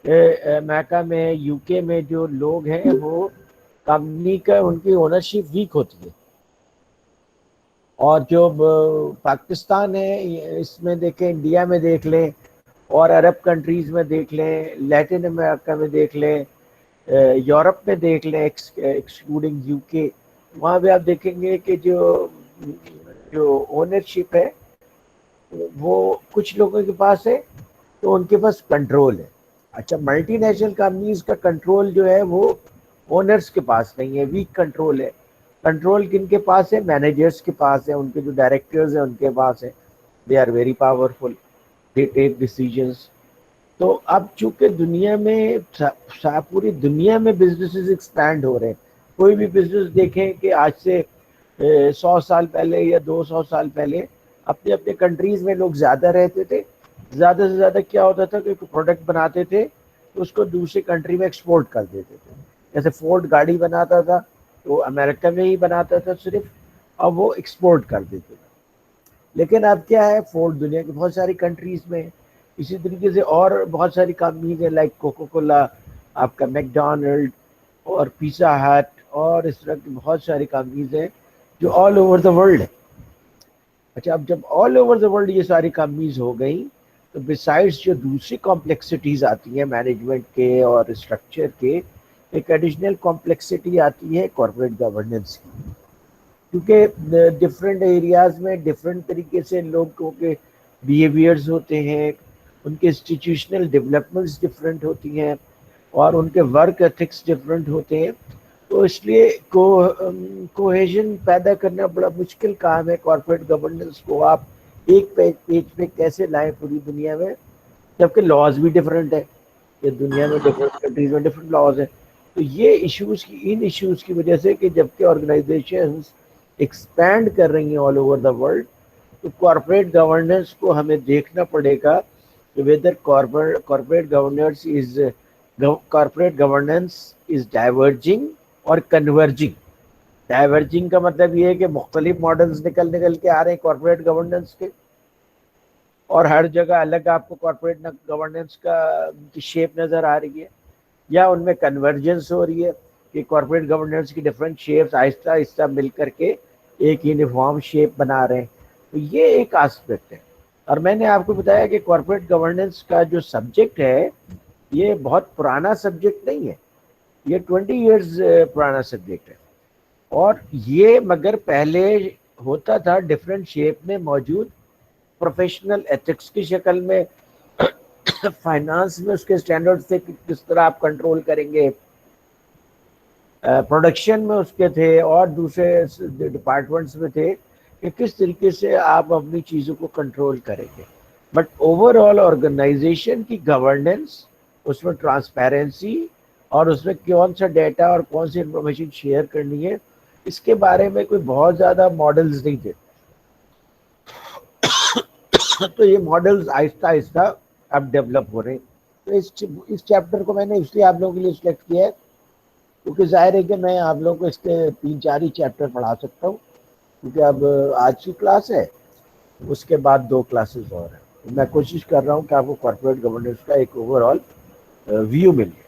امریکہ میں یو کے میں جو لوگ ہیں وہ کمپنی کا ان کی اونرشپ ویک ہوتی ہے، اور جو پاکستان ہے اس میں دیکھیں، انڈیا میں دیکھ لیں اور عرب کنٹریز میں دیکھ لیں، لیٹن امریکہ میں دیکھ لیں، یورپ میں دیکھ لیں ایکسکلوڈنگ یو کے، وہاں بھی آپ دیکھیں گے کہ جو اونرشپ ہے وہ کچھ لوگوں کے پاس ہے تو ان کے پاس کنٹرول ہے۔ اچھا، ملٹی نیشنل کمپنیز کا کنٹرول جو ہے وہ اونرز کے پاس نہیں ہے، ویک کنٹرول ہے۔ کنٹرول کن کے پاس ہے؟ مینیجرز کے پاس ہے، ان کے جو ڈائریکٹرز ہیں ان کے پاس ہے۔ They are very powerful, they take decisions. تو اب چونکہ دنیا میں پوری دنیا میں بزنسز ایکسپینڈ ہو رہے ہیں، کوئی بھی بزنس دیکھیں کہ آج سے 100 سال پہلے یا 200 سال پہلے اپنے اپنے کنٹریز میں لوگ زیادہ رہتے تھے، زیادہ سے زیادہ کیا ہوتا تھا کہ پروڈکٹ بناتے تھے تو اس کو دوسری کنٹری میں ایکسپورٹ کر دیتے تھے۔ جیسے فورڈ گاڑی بناتا تھا تو امریکہ میں ہی بناتا تھا صرف، اب وہ ایکسپورٹ کر دیتے تھے۔ لیکن اب کیا ہے، فورڈ دنیا کی بہت ساری کنٹریز میں، اسی طریقے سے اور بہت ساری کمپنیز ہیں لائک کوکو کولا، آپ کا میک ڈونلڈ اور پیزا ہٹ، اور اس طرح کی بہت ساری کمپنیز ہیں جو آل اوور دا ورلڈ ہے۔ اچھا، اب جب آل اوور دا ورلڈ یہ ساری کمپنیز ہو گئی تو بسائڈس جو دوسری کمپلیکسٹیز آتی ہیں مینجمنٹ کے اور اسٹرکچر کے، ایک ایڈیشنل کمپلیکسٹی آتی ہے کارپوریٹ گورننس کی، کیونکہ ڈفرینٹ ایریاز میں ڈفرینٹ طریقے سے لوگوں کے بیہیویئرز ہوتے ہیں، ان کے انسٹیٹیوشنل ڈیولپمنٹس ڈفرینٹ ہوتی ہیں، اور ان کے ورک ایتھکس ڈفرینٹ ہوتے ہیں۔ تو اس لیے کوہیژن پیدا کرنا بڑا مشکل کام ہے کارپوریٹ گورننس کو آپ ایک پیج پہ کیسے لائیں پوری دنیا میں، جبکہ لاز بھی ڈفرینٹ ہے، یہ دنیا میں ڈفرینٹ کنٹریز میں ڈفرینٹ لاز ہیں۔ تو یہ ان ایشوز کی وجہ سے کہ جبکہ آرگنائزیشنز ایکسپینڈ کر رہی ہیں آل اوور دا ورلڈ، تو کارپوریٹ گورننس کو ہمیں دیکھنا پڑے گا کہ ویدر کارپوریٹ گورننس از ڈائیورجنگ اور کنورجنگ۔ ڈائیورجنگ کا مطلب یہ ہے کہ مختلف ماڈلز نکل کے آ رہے ہیں کارپوریٹ گورننس کے، اور ہر جگہ الگ آپ کو کارپوریٹ گورننس کی شیپ نظر آ رہی ہے، یا ان میں کنورجنس ہو رہی ہے کہ کارپوریٹ گورننس کی ڈفرینٹ شیپس آہستہ آہستہ مل کر کے ایک یونیفارم شیپ بنا رہے ہیں۔ تو یہ ایک آسپیکٹ ہے۔ اور میں نے آپ کو بتایا کہ کارپوریٹ گورننس کا جو سبجیکٹ ہے یہ بہت پرانا سبجیکٹ نہیں ہے، یہ 20 ایئرز پرانا سبجیکٹ ہے، اور یہ مگر پہلے ہوتا تھا ڈفرینٹ شیپ میں موجود، پروفیشنل ایتھکس کی شکل میں، فائنانس میں اس کے سٹینڈرڈ تھے کہ کس طرح آپ کنٹرول کریں گے، پروڈکشن میں اس کے تھے، اور دوسرے ڈپارٹمنٹس میں تھے کہ کس طریقے سے آپ اپنی چیزوں کو کنٹرول کریں گے۔ بٹ اوور آل آرگنائزیشن کی گورننس، اس میں ٹرانسپیرنسی، اور اس میں کون سا ڈیٹا اور کون سی انفارمیشن شیئر کرنی ہے، اس کے بارے میں کوئی بہت زیادہ ماڈلز نہیں تھے۔ تو یہ ماڈلز آہستہ آہستہ اب ڈیولپ ہو رہے ہیں۔ تو اس چیپٹر کو میں نے اس لیے آپ لوگوں کے لیے سلیکٹ کیا ہے کیونکہ ظاہر ہے کہ میں آپ لوگوں کو اس کے 3-4 ہی چیپٹر پڑھا سکتا ہوں، کیونکہ اب آج کی کلاس ہے، اس کے بعد 2 کلاسز اور ہیں۔ میں کوشش کر رہا ہوں کہ آپ کو کارپوریٹ گورننس کا ایک اوور آل ویو مل جائے۔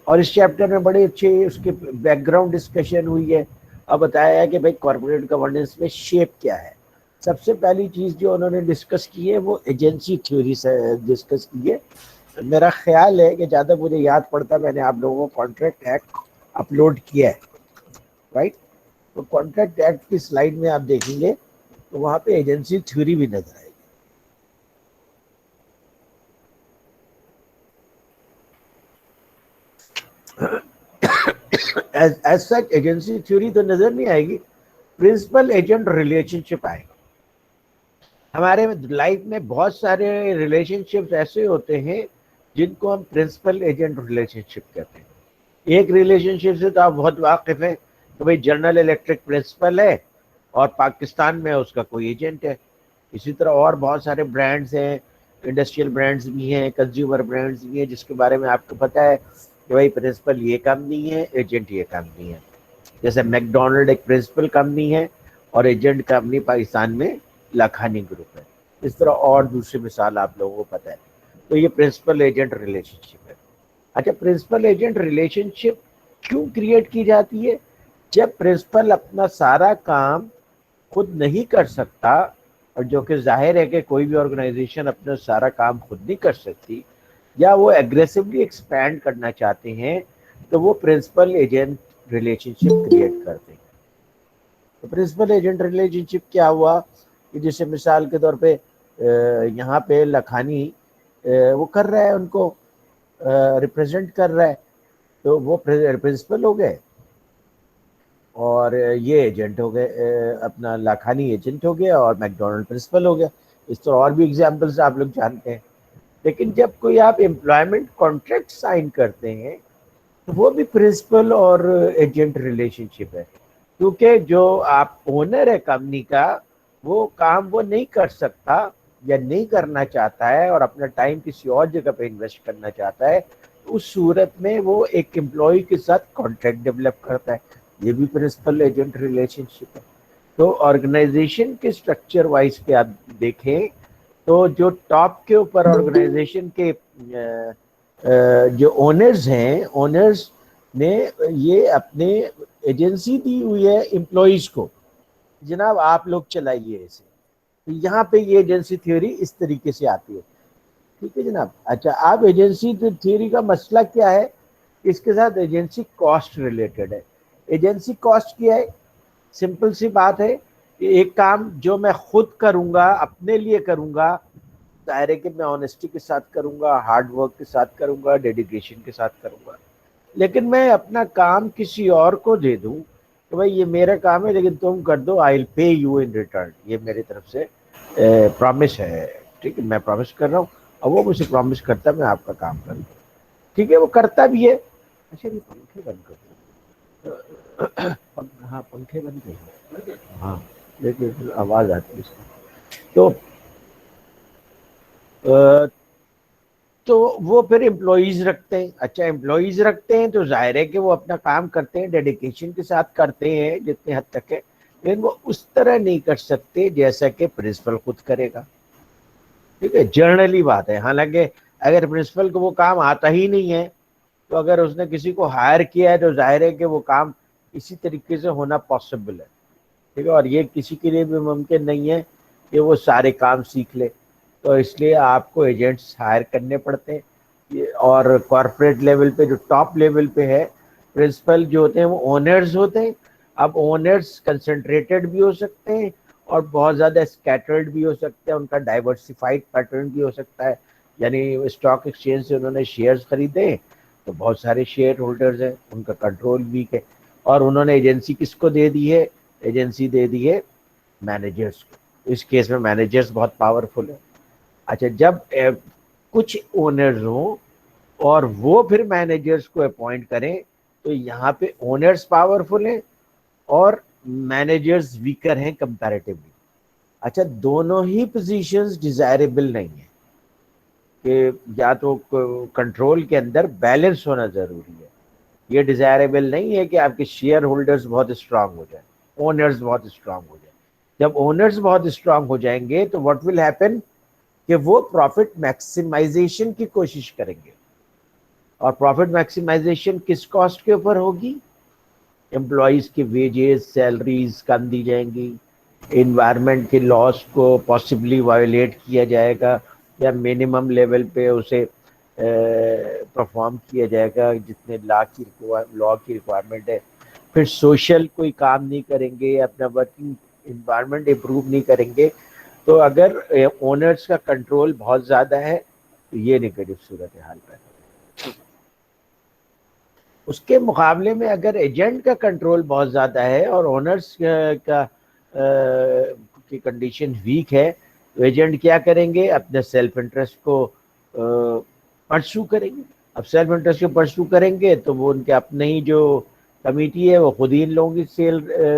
اور اس چیپٹر میں بڑے اچھے اس کے بیک گراؤنڈ ڈسکشن ہوئی ہے، اب بتایا ہے کہ بھائی کارپوریٹ گورننس میں شیپ کیا ہے۔ سب سے پہلی چیز جو انہوں نے ڈسکس کی ہے وہ ایجنسی تھیوری سے ڈسکس کی ہے۔ میرا خیال ہے کہ زیادہ مجھے یاد پڑتا میں نے آپ لوگوں کو کانٹریکٹ ایکٹ اپلوڈ کیا ہے، رائٹ؟ تو کانٹریکٹ ایکٹ کی سلائیڈ میں آپ دیکھیں گے تو وہاں پہ ایجنسی تھیوری بھی نظر آئے گی۔ ایز سچ ایجنسی تھیوری تو نظر نہیں آئے گی، پرنسپل ایجنٹ ریلیشن شپ آئے گا۔ ہمارے لائف میں بہت سارے ریلیشن شپس ایسے ہوتے ہیں جن کو ہم پرنسپل ایجنٹ ریلیشن شپ کہتے ہیں۔ ایک ریلیشن شپ سے تو آپ بہت واقف ہیں کہ بھائی جنرل الیکٹرک پرنسپل ہے اور پاکستان میں اس کا کوئی ایجنٹ ہے۔ اسی طرح اور بہت سارے برانڈز ہیں، انڈسٹریل برانڈز بھی ہیں، کنزیومر برانڈز بھی ہیں، جس کے بارے میں آپ کو پتہ ہے کہ بھائی پرنسپل یہ کمپنی ہے، ایجنٹ یہ کمپنی ہے۔ جیسے میک ڈونلڈ ایک پرنسپل کمپنی ہے اور ایجنٹ کمپنی پاکستان میں لاکھانی گروپ ہے۔ اس طرح اور دوسری مثال آپ لوگوں کو پتہ ہے۔ تو یہ پرنسپل ایجنٹ ریلیشن شپ ہے. اچھا پرنسپل ایجنٹ ریلیشن شپ کیوں کریٹ کی جاتی ہے؟ جب پرنسپل اپنا سارا کام خود نہیں کر سکتا، اور جو کہ ظاہر ہے کہ کوئی بھی آرگنائزیشن اپنا سارا کام خود نہیں کر سکتی، یا وہ ایگریسولی ایکسپینڈ کرنا چاہتے ہیں، تو وہ پرنسپل ایجنٹ ریلیشن شپ کریٹ کرتے ہیں. تو پرنسپل ایجنٹ ریلیشن شپ کیا ہوا کہ جیسے مثال کے طور پہ یہاں پہ لکھانی وہ کر رہا ہے، ان کو ریپرزینٹ کر رہا ہے، تو وہ پرنسپل ہو گئے اور یہ ایجنٹ ہو گئے، اپنا لاکھانی ایجنٹ ہو گیا اور میک ڈونلڈ پرنسپل ہو گیا. اس طرح اور بھی ایگزامپلس آپ لوگ جانتے ہیں. لیکن جب کوئی آپ امپلائمنٹ کانٹریکٹ سائن کرتے ہیں تو وہ بھی پرنسپل اور ایجنٹ ریلیشن شپ ہے، کیونکہ جو آپ اونر ہے کمپنی کا، وہ کام وہ نہیں کر سکتا یا نہیں کرنا چاہتا ہے اور اپنا ٹائم کسی اور جگہ پہ انویسٹ کرنا چاہتا ہے، اس صورت میں وہ ایک امپلائی کے ساتھ کانٹریکٹ ڈیولپ کرتا ہے. یہ بھی پرنسپل ایجنٹ ریلیشن شپ ہے. تو آرگنائزیشن کے اسٹرکچر وائز پہ آپ دیکھیں تو جو ٹاپ کے اوپر آرگنائزیشن کے جو اونرز ہیں، اونرز نے یہ اپنے ایجنسی دی ہوئی ہے امپلائیز کو، جناب آپ لوگ چلائیے اسے. یہاں پہ یہ ایجنسی تھیوری اس طریقے سے آتی ہے. ٹھیک ہے جناب. اچھا اب ایجنسی تھیوری کا مسئلہ کیا ہے؟ اس کے ساتھ ایجنسی کاسٹ ریلیٹڈ ہے. ایجنسی کاسٹ کیا ہے؟ سمپل سی بات ہے کہ ایک کام جو میں خود کروں گا، اپنے لیے کروں گا، ظاہر ہے کہ میں آنیسٹی کے ساتھ کروں گا، ہارڈ ورک کے ساتھ کروں گا، ڈیڈیکیشن کے ساتھ کروں گا. لیکن میں اپنا کام کسی اور کو دے دوں کہ بھائی یہ میرا کام ہے لیکن تم کر دو، آئی ول پے یو ان ریٹرن، یہ میری طرف سے پرامس ہے. ٹھیک ہے، میں پرامس کر رہا ہوں اور وہ مجھے پرامس کرتا ہے میں آپ کا کام کروں. ٹھیک ہے، وہ کرتا بھی ہے. اچھا یہ پنکھے بند کر دو. ہاں پنکھے بند کر دو. ہاں لیکن آواز آتی ہے اس کی. تو وہ پھر امپلائیز رکھتے ہیں. اچھا امپلائیز رکھتے ہیں تو ظاہر ہے کہ وہ اپنا کام کرتے ہیں، ڈیڈیکیشن کے ساتھ کرتے ہیں جتنے حد تک ہے، لیکن وہ اس طرح نہیں کر سکتے جیسا کہ پرنسپل خود کرے گا. ٹھیک ہے، جنرلی بات ہے. حالانکہ اگر پرنسپل کو وہ کام آتا ہی نہیں ہے تو اگر اس نے کسی کو ہائر کیا ہے تو ظاہر ہے کہ وہ کام اسی طریقے سے ہونا پاسبل ہے. ٹھیک ہے، اور یہ کسی کے لیے بھی ممکن نہیں ہے کہ وہ سارے کام سیکھ لے. تو اس لیے آپ کو ایجنٹس ہائر کرنے پڑتے ہیں. اور کارپوریٹ لیول پہ جو ٹاپ لیول پہ ہے، پرنسپل جو ہوتے ہیں وہ اونرز ہوتے ہیں. اب اونرز کنسنٹریٹڈ بھی ہو سکتے ہیں اور بہت زیادہ اسکیٹرڈ بھی ہو سکتے ہیں، ان کا ڈائیورسفائڈ پیٹرن بھی ہو سکتا ہے. یعنی اسٹاک ایکسچینج سے انہوں نے شیئرز خریدے تو بہت سارے شیئر ہولڈرز ہیں، ان کا کنٹرول ویک ہے، اور انہوں نے ایجنسی کس کو دے دی ہے؟ ایجنسی دے دی ہے مینیجرز کو. اس کیس میں مینیجرز بہت پاورفل ہے. اچھا جب کچھ اونرز ہوں اور وہ پھر مینیجرز کو اپوائنٹ کریں تو یہاں پہ اونرز پاورفل ہیں اور مینیجرز ویکر ہیں کمپیریٹیولی. اچھا دونوں ہی پوزیشنز ڈیزائربل نہیں ہیں، کہ یا تو کنٹرول کے اندر بیلنس ہونا ضروری ہے. یہ ڈیزائربل نہیں ہے کہ آپ کے شیئر ہولڈرز بہت اسٹرانگ ہو جائیں، اونرز بہت اسٹرانگ ہو جائیں. جب اونرز بہت اسٹرانگ ہو جائیں گے تو واٹ ول ہیپن کہ وہ پروفٹ میکسیمائزیشن کی کوشش کریں گے. اور پروفٹ میکسیمائزیشن کس کاسٹ کے اوپر ہوگی؟ امپلائیز کی ویجز، سیلریز کم دی جائیں گی، انوائرمنٹ کے لاس کو پاسبلی وائلیٹ کیا جائے گا یا منیمم لیول پہ اسے پرفارم کیا جائے گا جتنے لا کی ریکوائرمنٹ ہے. پھر سوشل کوئی کام نہیں کریں گے، اپنا ورکنگ انوائرمنٹ امپروو نہیں کریں گے. تو اگر اونرز کا کنٹرول بہت زیادہ ہے تو یہ نگیٹو صورتحال پیدا ہے. اس کے مقابلے میں اگر ایجنٹ کا کنٹرول بہت زیادہ ہے اور اونرز کا کی کنڈیشن ویک ہے تو ایجنٹ کیا کریں گے؟ اپنے سیلف انٹرسٹ کو پرسو کریں گے. اب سیلف انٹرسٹ کو پرسو کریں گے تو وہ ان کے اپنے ہی جو کمیٹی ہے وہ خود ہی ان لوگوں کی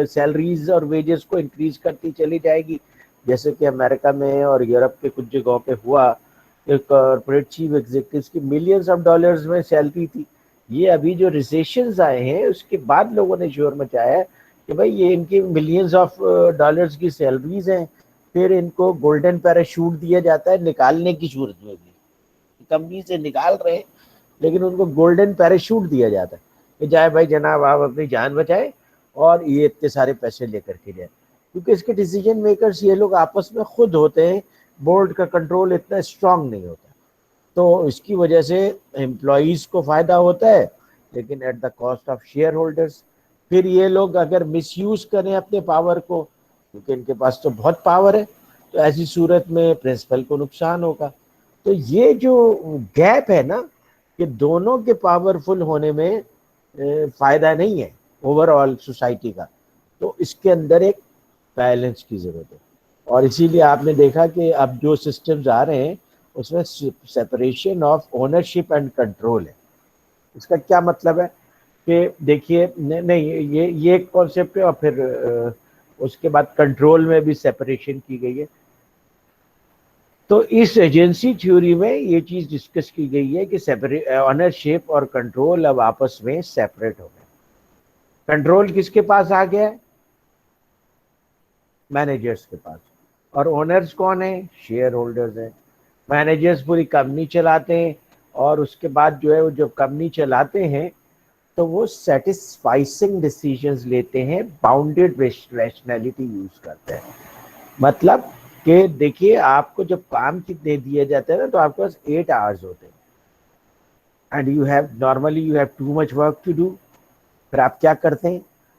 سیلریز اور ویجز کو انکریز کرتی چلی جائے گی. جیسے کہ امریکہ میں اور یورپ کے کچھ جگہوں پہ ہوا کہ کارپوریٹ چیف ایگزیکٹوز کی ملینز آف ڈالرز میں سیلری تھی. یہ ابھی جو ریسیشنز آئے ہیں اس کے بعد لوگوں نے شور مچایا ہے کہ بھائی یہ ان کی ملینز آف ڈالرز کی سیلریز ہیں، پھر ان کو گولڈن پیراشوٹ دیا جاتا ہے نکالنے کی صورت میں بھی. کمپنی سے نکال رہے ہیں، لیکن ان کو گولڈن پیراشوٹ دیا جاتا ہے کہ جائے بھائی جناب آپ اپنی جان بچائے اور یہ اتنے سارے پیسے لے کر کے جائے، کیونکہ اس کے ڈیسیجن میکرز یہ لوگ آپس میں خود ہوتے ہیں، بورڈ کا کنٹرول اتنا اسٹرانگ نہیں ہوتا، تو اس کی وجہ سے امپلائیز کو فائدہ ہوتا ہے لیکن at the cost of shareholders. پھر یہ لوگ اگر مس یوز کریں اپنے پاور کو، کیونکہ ان کے پاس تو بہت پاور ہے، تو ایسی صورت میں پرنسپل کو نقصان ہوگا۔ تو یہ جو گیپ ہے نا کہ دونوں کے پاورفل ہونے میں فائدہ نہیں ہے اوور آل سوسائٹی کا، تو اس کے اندر ایک بیلنس کی ضرورت ہے۔ اور اسی لیے آپ نے دیکھا کہ اب جو سسٹمز آ رہے ہیں اس میں separation of ownership and control ہے۔ اس کا کیا مطلب ہے کہ دیکھیے نہیں یہ ایک کانسیپٹ ہے، اور پھر اس کے بعد کنٹرول میں بھی سیپریشن کی گئی ہے۔ تو اس ایجنسی تھیوری میں یہ چیز ڈسکس کی گئی ہے کہ آنرشپ اور کنٹرول اب آپس میں سیپریٹ ہو گئے۔ کنٹرول کس کے پاس آ گیا ہے؟ مینیجرز کے پاس۔ اور اونرز کون ہیں؟ شیئر ہولڈرز ہیں۔ مینیجرز پوری کمپنی چلاتے ہیں، اور اس کے بعد جو ہے وہ جو کمپنی چلاتے ہیں تو وہ سیٹسفائسنگ ڈیسیژنز لیتے ہیں، باؤنڈیڈ ریشنلٹی یوز کرتے ہیں۔ مطلب کہ دیکھیے آپ کو جب کام کتنے دیا جاتا ہے نا تو آپ کے پاس 8 hours ہوتے ہیں، and you have normally you have too much work to do. پھر آپ کیا کرتے ہیں؟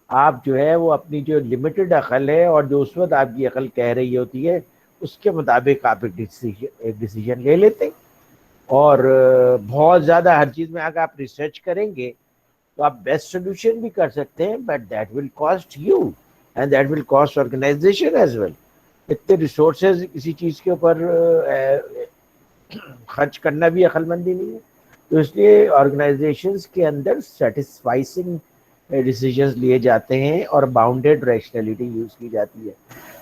آپ جو ہے وہ اپنی جو لمیٹڈ عقل ہے اور جو اس وقت آپ کی عقل کہہ رہی ہوتی ہے اس کے مطابق آپ ایک ڈیسیجن لے لیتے ہیں، اور بہت زیادہ ہر چیز میں اگر آپ ریسرچ کریں گے تو آپ بیسٹ سولوشن بھی کر سکتے ہیں، but that will cost you and that will cost organisation as well. اتنے ریسورسز کسی چیز کے اوپر خرچ کرنا بھی عقل مندی نہیں ہے۔ تو اس لیے آرگنائزیشنز کے اندر سیٹسفائسنگ ڈیسیجنز لیے جاتے ہیں اور باؤنڈیڈ ریشنلٹی یوز کی جاتی ہے۔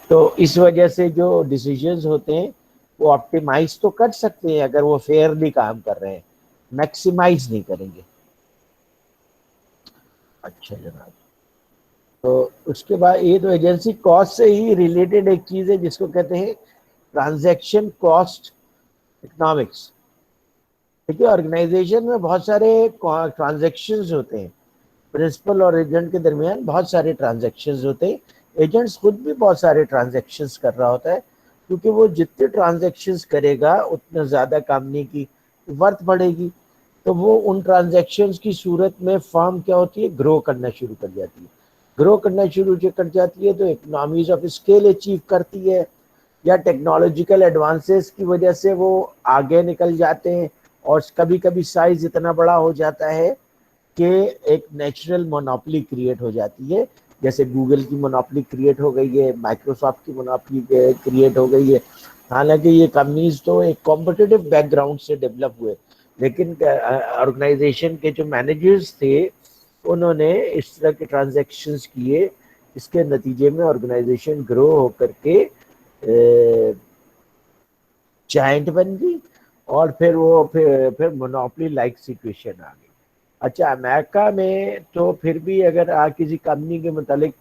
تو اس وجہ سے جو ڈیسیجنز ہوتے ہیں وہ آپٹیمائز تو کر سکتے ہیں اگر وہ فیئرلی کام کر رہے ہیں، میکسیمائز نہیں کریں گے۔ اچھا جناب، تو اس کے بعد یہ تو ایجنسی کاسٹ سے ہی ریلیٹڈ ایک چیز ہے جس کو کہتے ہیں ٹرانزیکشن کاسٹ اکنامکس۔ دیکھیے آرگنائزیشن میں بہت سارے ٹرانزیکشنز ہوتے ہیں، پرنسپل اور ایجنٹ کے درمیان بہت سارے ٹرانزیکشنز ہوتے ہیں، ایجنٹس خود بھی بہت سارے ٹرانزیکشنز کر رہا ہوتا ہے، کیونکہ وہ جتنے ٹرانزیکشنز کرے گا اتنا زیادہ کمپنی کی ورتھ بڑھے گی، تو وہ ان ٹرانزیکشنز کی صورت میں فرم کیا ہوتی ہے؟ گرو کرنا شروع کر جاتی ہے۔ گرو کرنا شروع کر جاتی ہے تو اکنامیز آف اسکیل اچیو کرتی ہے، یا ٹیکنالوجیکل ایڈوانسز کی وجہ سے وہ آگے نکل جاتے ہیں، اور کبھی کبھی سائز اتنا بڑا ہو جاتا ہے کہ ایک نیچرل مونوپلی کریٹ ہو جاتی ہے، جیسے گوگل کی مونوپلی کریٹ ہو گئی ہے، مائکروسافٹ کی مونوپلی کریٹ ہو گئی ہے۔ حالانکہ یہ کمپنیز تو ایک کمپٹیٹو بیک گراؤنڈ سے ڈیولپ ہوئے، لیکن آرگنائزیشن کے جو مینیجرز تھے انہوں نے اس طرح کے ٹرانزیکشنز کیے، اس کے نتیجے میں آرگنائزیشن گرو ہو کر کے جائنٹ بن گئی، اور پھر وہ پھر مونوپلی لائک سچویشن آ گئی۔ اچھا امریکہ میں تو پھر بھی اگر کسی کمپنی کے متعلق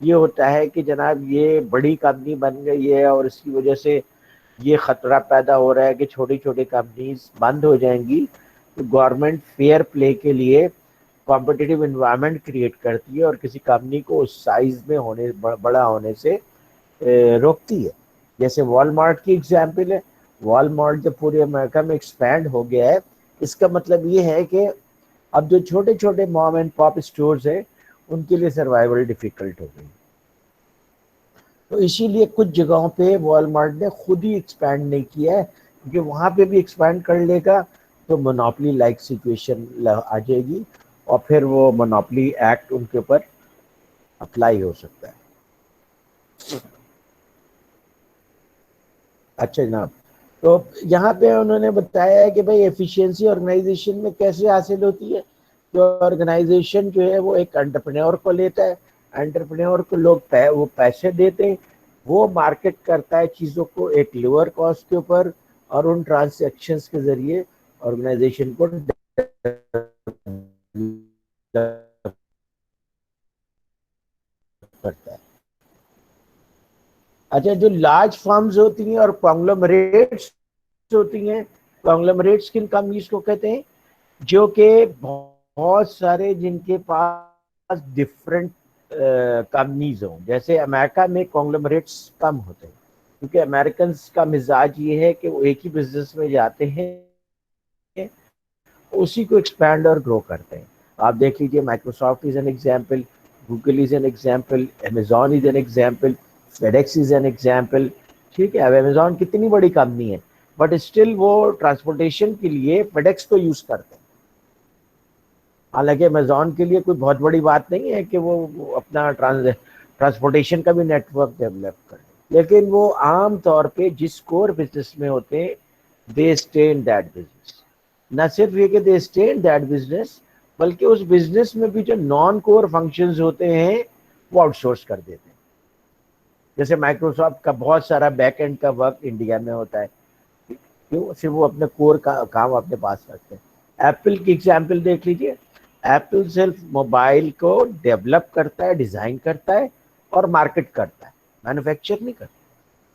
یہ ہوتا ہے کہ جناب یہ بڑی کمپنی بن گئی ہے اور اس کی وجہ سے یہ خطرہ پیدا ہو رہا ہے کہ چھوٹی چھوٹی کمپنیز بند ہو جائیں گی، تو گورنمنٹ فیئر پلے کے لیے کمپٹیٹیو انوائرمنٹ کریٹ کرتی ہے اور کسی کمپنی کو اس سائز میں بڑا ہونے سے روکتی ہے۔ جیسے وال مارٹ کی ایگزامپل ہے، وال مارٹ جب پورے امریکہ میں ایکسپینڈ ہو گیا ہے، اس کا مطلب یہ ہے کہ اب جو چھوٹے چھوٹے مام اینڈ پاپ اسٹورز ہیں ان کے لیے سروائیول ڈیفیکلٹ ہو گئی۔ تو اسی لیے کچھ جگہوں پہ وال مارٹ نے خود ہی ایکسپینڈ نہیں کیا ہے، کیونکہ وہاں پہ بھی ایکسپینڈ کر لے گا تو مونوپلی لائک سچویشن آ جائے گی، اور پھر وہ مونوپلی ایکٹ ان کے اوپر اپلائی ہو سکتا ہے۔ اچھا جناب، تو یہاں پہ انہوں نے بتایا ہے کہ بھائی ایفیشینسی آرگنائزیشن میں کیسے حاصل ہوتی ہے؟ جو آرگنائزیشن جو ہے وہ ایک انٹرپرینور کو لیتا ہے، انٹرپرینور کو لوگ وہ پیسے دیتے ہیں، وہ مارکیٹ کرتا ہے چیزوں کو ایک لوور کاسٹ کے اوپر، اور ان ٹرانزیکشنز کے ذریعے آرگنائزیشن کو کرتا ہے۔ اچھا جو لارج فارمز ہوتی ہیں اور کانگلومریٹس ہوتی ہیں کانگلومریٹس کن کمپنیز کو کہتے ہیں؟ جو کہ بہت سارے جن کے پاس ڈفرینٹ کمپنیز ہوں. جیسے امریکہ میں کانگلومریٹس کم ہوتے ہیں کیونکہ امریکنس کا مزاج یہ ہے کہ وہ ایک ہی بزنس میں جاتے ہیں, اسی کو ایکسپینڈ اور گرو کرتے ہیں. آپ دیکھ لیجیے Microsoft is an example, Google is an example, Amazon is an example, FedEx is an example. ٹھیک ہے, اب امیزون کتنی بڑی کمپنی ہے بٹ اسٹل وہ ٹرانسپورٹیشن کے لیے فیڈیکس کو یوز کرتے ہیں. حالانکہ امیزون کے لیے کوئی بہت بڑی بات نہیں ہے کہ وہ اپنا ٹرانسپورٹیشن کا بھی نیٹ ورک ڈیولپ کرے, لیکن وہ عام طور پہ جس کور بزنس میں ہوتے ہیں they stay in that business. نہ صرف یہ کہ they stay in that business, بلکہ اس بزنس میں بھی جو نان کور فنکشنز ہوتے ہیں وہ آؤٹ سورس کر دیتے ہیں. جیسے مائکروسافٹ کا بہت سارا بیک اینڈ کا ورک انڈیا میں ہوتا ہے, کیوں؟ صرف وہ اپنے کور کا کام اپنے پاس رکھتے ہیں. ایپل کی ایگزامپل دیکھ لیجیے, ایپل صرف موبائل کو ڈیولپ کرتا ہے, ڈیزائن کرتا ہے اور مارکیٹ کرتا ہے, مینوفیکچر نہیں کرتا.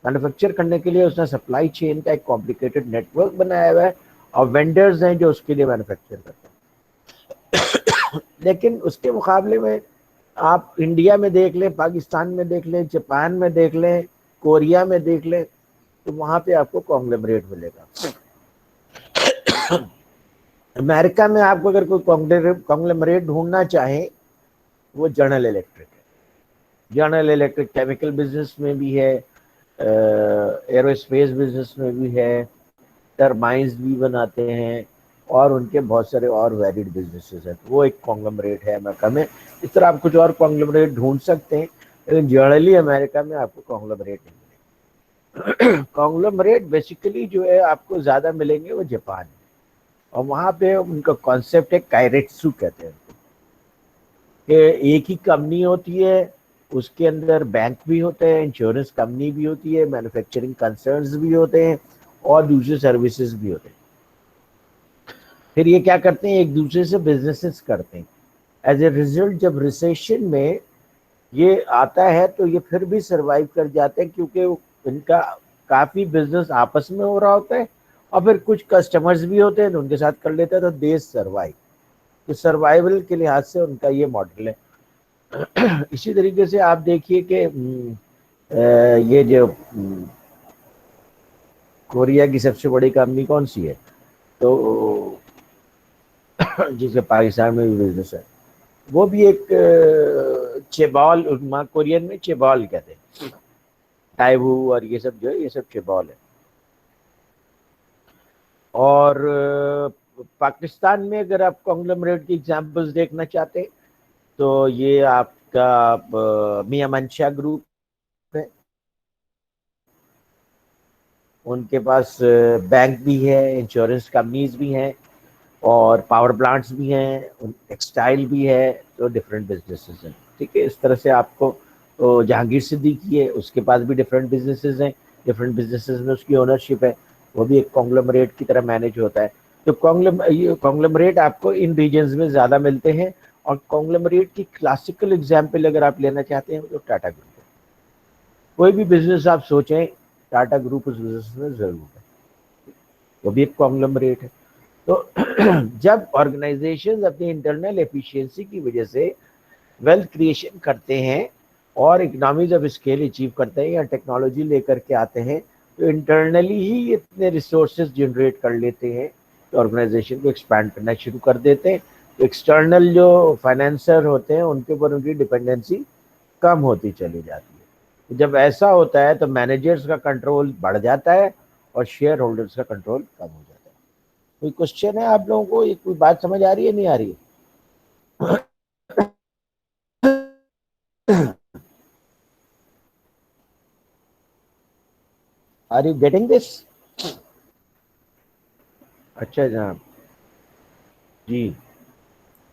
مینوفیکچر کرنے کے لیے اس نے سپلائی چین کا ایک کمپلیکیٹڈ نیٹ ورک بنایا ہوا ہے اور وینڈرز ہیں جو اس کے لیے مینوفیکچر کرتے ہیں. لیکن اس کے مقابلے میں آپ انڈیا میں دیکھ لیں, پاکستان میں دیکھ لیں, جاپان میں دیکھ لیں, کوریا میں دیکھ لیں, تو وہاں پہ آپ کو کانگلومریٹ ملے گا. امریکہ میں آپ کو اگر کوئی کانگلومریٹ ڈھونڈنا چاہیں وہ جنرل الیکٹرک ہے. جنرل الیکٹرک کیمیکل بزنس میں بھی ہے, ایرو اسپیس بزنس میں بھی ہے, ٹربائنز بھی بناتے ہیں, اور ان کے بہت سارے اور ویلڈ بزنسز ہیں. وہ ایک کانگلومریٹ ہے امریکہ میں. اس طرح آپ کچھ اور کانگلومریٹ ڈھونڈ سکتے ہیں, لیکن جنرلی امریکہ میں آپ کو کانگلومریٹ نہیں ملے گا. کانگلومریٹ بیسیکلی جو ہے آپ کو زیادہ ملیں گے وہ جاپان میں, اور وہاں پہ ان کا کانسیپٹ ہے کائریٹسو کہتے ہیں کہ ایک ہی کمپنی ہوتی ہے, اس کے اندر بینک بھی ہوتے ہیں, انشورنس کمپنی بھی ہوتی ہے, مینوفیکچرنگ کنسرنز بھی ہوتے ہیں, اور دوسرے سروسز بھی ہوتے ہیں. پھر یہ کیا کرتے ہیں, ایک دوسرے سے بزنسز کرتے ہیں. ایز اے ریزلٹ جب ریسیشن میں یہ آتا ہے تو یہ پھر بھی سروائیو کر جاتے ہیں, کیونکہ ان کا کافی بزنس آپس میں ہو رہا ہوتا ہے, اور پھر کچھ کسٹمرز بھی ہوتے ہیں تو ان کے ساتھ کر لیتے ہیں, تو دے سروائیو. تو سروائیول کے لحاظ سے ان کا یہ ماڈل ہے. اسی طریقے سے آپ دیکھیے کہ یہ جو کوریا کی سب سے بڑی کمپنی کون سی ہے, تو جسے پاکستان میں بھی بزنس ہے, وہ بھی ایک چیبال, کورین میں چیبال کہتے ہیں, ٹائیوو اور یہ سب جو ہے یہ سب چیبال ہے. اور پاکستان میں اگر آپ کانگلومریٹ کی ایگزامپلس دیکھنا چاہتے ہیں تو یہ آپ کا میاں منشا گروپ ہے. ان کے پاس بینک بھی ہے, انشورنس کمپنیز بھی ہیں, اور پاور پلانٹس بھی ہیں, ٹیکسٹائل بھی ہے, تو ڈفرینٹ بزنسز ہیں. ٹھیک ہے, اس طرح سے آپ کو جہانگیر صدیقی ہے, اس کے پاس بھی ڈفرینٹ بزنسز ہیں, ڈفرینٹ بزنسز میں اس کی اونرشپ ہے, وہ بھی ایک کانگلومریٹ کی طرح مینیج ہوتا ہے. تو کانگلومریٹ آپ کو ان ریجنز میں زیادہ ملتے ہیں. اور کانگلومریٹ کی کلاسیکل ایگزامپل اگر آپ لینا چاہتے ہیں تو ٹاٹا گروپ ہے. کوئی بھی بزنس آپ سوچیں, ٹاٹا گروپ اس بزنس میں ضرور ہے, وہ بھی ایک کانگلومریٹ ہے. تو جب آرگنائزیشن اپنی انٹرنل ایفیشینسی کی وجہ سے ویلتھ کریشن کرتے ہیں اور اکنامیز آف اسکیل اچیو کرتے ہیں یا ٹیکنالوجی لے کر کے آتے ہیں, تو انٹرنلی ہی اتنے ریسورسز جنریٹ کر لیتے ہیں کہ آرگنائزیشن کو ایکسپینڈ کرنا شروع کر دیتے ہیں. ایکسٹرنل جو فائنینسر ہوتے ہیں ان کے اوپر ان کی ڈپینڈنسی کم ہوتی چلی جاتی ہے. جب ایسا ہوتا ہے تو مینیجرز کا کنٹرول بڑھ جاتا ہے اور شیئر ہولڈرز کا کنٹرول کم ہو جاتا ہے. کوئی کوشچن ہے آپ لوگوں کو, یہ کوئی بات سمجھ آ رہی ہے نہیں آ رہی ہے؟ Are you getting this? اچھا جناب, جی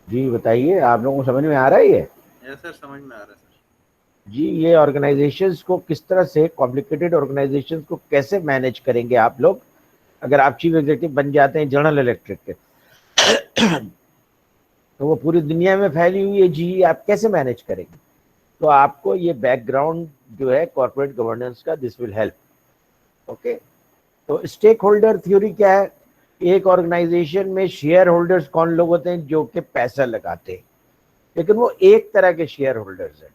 جی بتائیے, آپ لوگوں کو سمجھ میں آ رہا ہے یہ؟ یس سر, سمجھ میں آ رہا ہے سر. جی, یہ آرگنائزیشنز کو کس طرح سے, کمپلیکیٹڈ آرگنائزیشنز کو کیسے مینیج کریں گے آپ لوگ اگر آپ چیف ایگزیکٹو بن جاتے ہیں جنرل الیکٹرک کے, تو وہ پوری دنیا میں پھیلی ہوئی ہے جی, آپ کیسے مینیج کریں گے؟ تو آپ کو یہ بیک گراؤنڈ جو ہے کارپوریٹ گورننس کا, دس ول ہیلپ. اوکے, تو اسٹیک ہولڈر تھیوری کیا ہے؟ ایک آرگنائزیشن میں شیئر ہولڈرز کون لوگ ہوتے ہیں؟ جو کہ پیسہ لگاتے ہیں، لیکن وہ ایک طرح کے شیئر ہولڈرز ہیں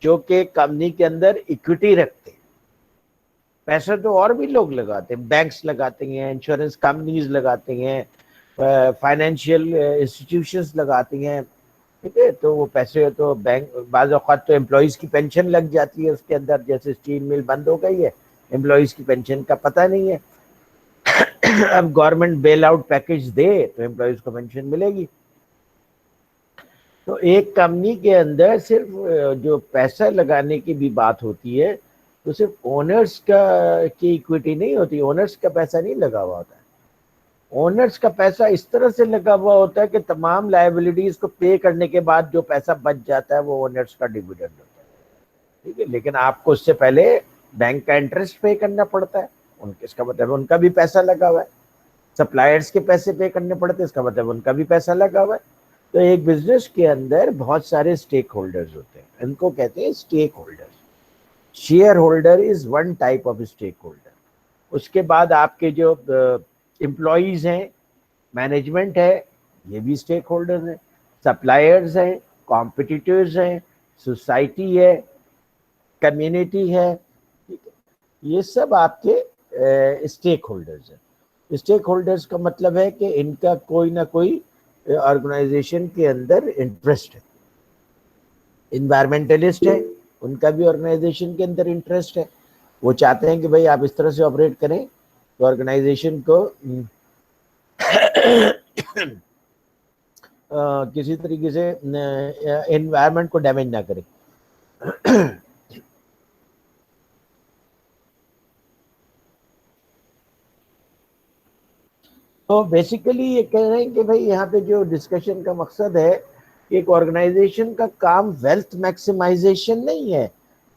جو کہ کمپنی کے اندر ایکوٹی رکھتے ہیں۔ پیسہ تو اور بھی لوگ لگاتے ہیں، بینکس لگاتے ہیں، انشورنس کمپنیز لگاتے ہیں، فائنینشیل انسٹیٹیوشنز لگاتی ہیں، ٹھیک ہے؟ تو وہ پیسے تو بینک، بعض اوقات تو امپلائیز کی پینشن لگ جاتی ہے اس کے اندر، جیسے اسٹیل مل بند ہو گئی ہے، امپلائیز کی پینشن کا پتہ نہیں ہے، اب گورنمنٹ بیل آؤٹ پیکج دے تو امپلائیز کو پینشن ملے گی۔ تو ایک کمپنی کے اندر صرف جو پیسہ لگانے کی بھی بات ہوتی ہے تو صرف اونرز کا کی ایکویٹی نہیں ہوتی، اونرز کا پیسہ نہیں لگا ہوا ہوتا ہے، اونرز کا پیسہ اس طرح سے لگا ہوا ہوتا ہے کہ تمام لائبلٹیز کو پے کرنے کے بعد جو پیسہ بچ جاتا ہے وہ اونرز کا ڈیویڈنڈ ہوتا ہے، ٹھیک ہے؟ لیکن آپ کو اس سے پہلے بینک کا انٹرسٹ پے کرنا پڑتا ہے، اس کا مطلب ان کا بھی پیسہ لگا ہوا ہے، سپلائرز کے پیسے پے کرنے پڑتے ہیں، اس کا مطلب ان کا بھی پیسہ لگا ہوا ہے۔ تو ایک بزنس کے اندر بہت سارے سٹیک ہولڈرز ہوتے ہیں، ان کو کہتے ہیں stakeholder. Shareholder is one type of stakeholder. اس کے بعد آپ کے جو امپلائیز ہیں، مینجمنٹ ہے، یہ بھی اسٹیک ہولڈر ہیں، سپلائرز ہیں، کمپٹیٹرز ہیں، سوسائٹی ہے، کمیونٹی ہے، ٹھیک ہے؟ یہ سب آپ کے اسٹیک ہولڈرز ہیں۔ اسٹیک ہولڈرز کا مطلب ہے کہ ان کا کوئی نہ کوئی آرگنائزیشن کے اندر انٹرسٹ ہے۔ انوائرمنٹلسٹ ہے، ان کا بھی آرگنائزیشن کے اندر انٹرسٹ ہے، وہ چاہتے ہیں کہ بھئی آپ اس طرح سے آپریٹ کریں تو آرگنائزیشن کو کسی طریقے سے انوائرمنٹ کو ڈیمیج نہ کرے۔ تو بیسیکلی یہ کہہ رہے ہیں کہ بھئی یہاں پہ جو ڈسکشن کا مقصد ہے، ایک آرگنائزیشن کا کام ویلتھ میکسیمائزیشن نہیں ہے،